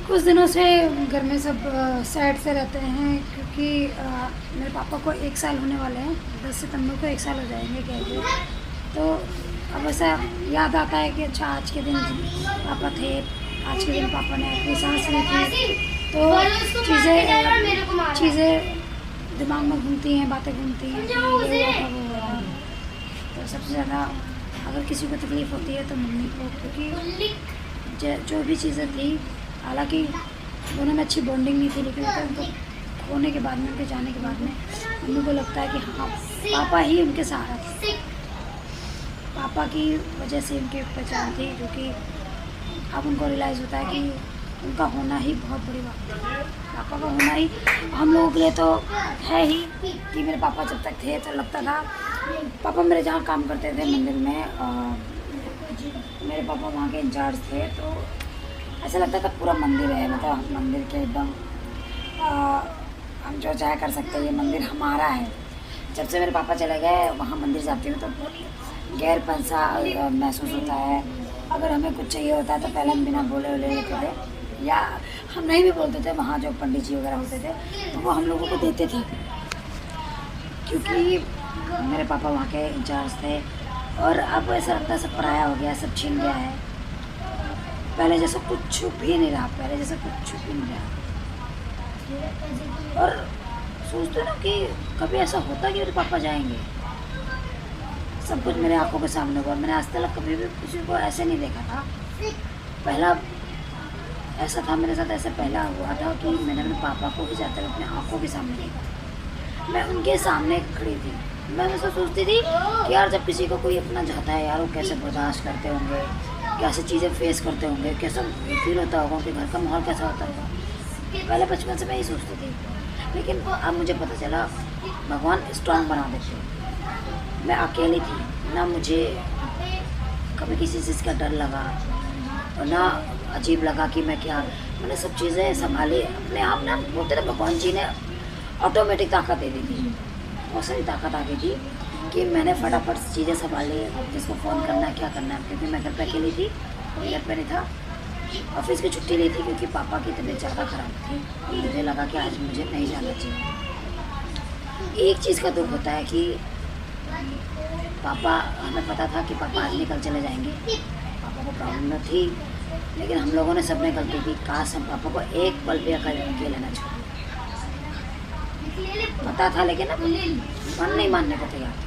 कुछ दिनों से घर में सब सैड से रहते हैं क्योंकि मेरे पापा को 1 साल होने वाले हैं। 10 सितंबर को 1 साल हो जाएंगे गए हुए। तो अब ऐसा याद आता है कि अच्छा आज के दिन पापा थे, आज के दिन पापा ने अपनी सांस ली थी। तो चीज़ें दिमाग में घूमती हैं, बातें घूमती हैं, ये हुआ था वो हुआ था। तो सबसे ज़्यादा अगर किसी को तकलीफ़ होती है तो मम्मी को, क्योंकि जो भी चीज़ें थी, हालांकि दोनों में अच्छी बॉन्डिंग नहीं थी, लेकिन उनको खोने के बाद में, उनके जाने के बाद में मम्मी को लगता है कि हाँ पापा ही उनके सहारा थे, पापा की वजह से उनकी पहचान थी, जो कि अब उनको रियलाइज़ होता है कि उनका होना ही बहुत बड़ी बात थी। पापा का होना ही हम लोगों के लिए तो है ही कि मेरे पापा जब तक थे तो लगता था, पापा मेरे जहाँ काम करते थे मंदिर में, मेरे पापा वहाँ के इंचार्ज थे, तो ऐसा लगता था पूरा मंदिर है, मतलब मंदिर के एकदम हम जो चाहे कर सकते हैं, ये मंदिर हमारा है। जब से मेरे पापा चले गए वहाँ मंदिर जाती हूँ तो बहुत गैरपन सा महसूस होता है। अगर हमें कुछ चाहिए होता है तो पहले हम बिना बोले लेते थे, या हम नहीं भी बोलते थे, वहाँ जो पंडित जी वगैरह होते थे तो वो हम लोगों को देते थे, क्योंकि मेरे पापा वहाँ के इंचार्ज थे। और अब ऐसा लगता है सब पराया हो गया, सब छीन गया है, पहले जैसा कुछ भी नहीं रहा, पहले जैसा कुछ भी नहीं रहा। और सोचते ना कि कभी ऐसा होता कि मेरे पापा जाएंगे, सब कुछ मेरे आंखों के सामने हुआ। मैंने आज तक कभी भी किसी को ऐसे नहीं देखा था। पहला ऐसा था मेरे साथ, ऐसा पहला हुआ था कि मैंने अपने पापा को ही जाते हुए अपने आंखों के सामने देखा। मैं उनके सामने खड़ी थी, मैं ऐसा सोचती थी कि यार जब किसी को कोई अपना जाता है यार, वो कैसे बर्दाश्त करते होंगे, कैसे चीज़ें फेस करते होंगे, कैसा फील होता होगा कि घर का माहौल कैसा होता होगा। पहले बचपन से मैं यही सोचती थी, लेकिन अब मुझे पता चला भगवान स्ट्रांग बना देते। मैं अकेली थी ना, मुझे कभी किसी चीज़ का डर लगा और ना अजीब लगा कि मैं क्या, मैंने सब चीज़ें संभाली अपने आप ना। बोलते थे भगवान जी ने ऑटोमेटिक ताकत दे दी थी, बहुत सारी ताकत आ गई थी कि मैंने फटाफट चीज़ें संभाली, किसको फ़ोन करना है, क्या करना है, क्योंकि मैं घर पे अकेली थी, कोई घर पे नहीं था। ऑफिस की छुट्टी ली थी क्योंकि पापा की तबीयत ज़्यादा ख़राब थी, मुझे लगा कि आज मुझे नहीं जाना चाहिए। एक चीज़ का दुख होता है कि पापा, हमें पता था कि पापा आज निकल चले जाएंगे, पापा को प्रॉब्लम थी, लेकिन हम लोगों ने सबने गलती की। काश हम पापा को एक पल भी अकेले ना छोड़े। पता था लेकिन मन नहीं मानने को तैयार था।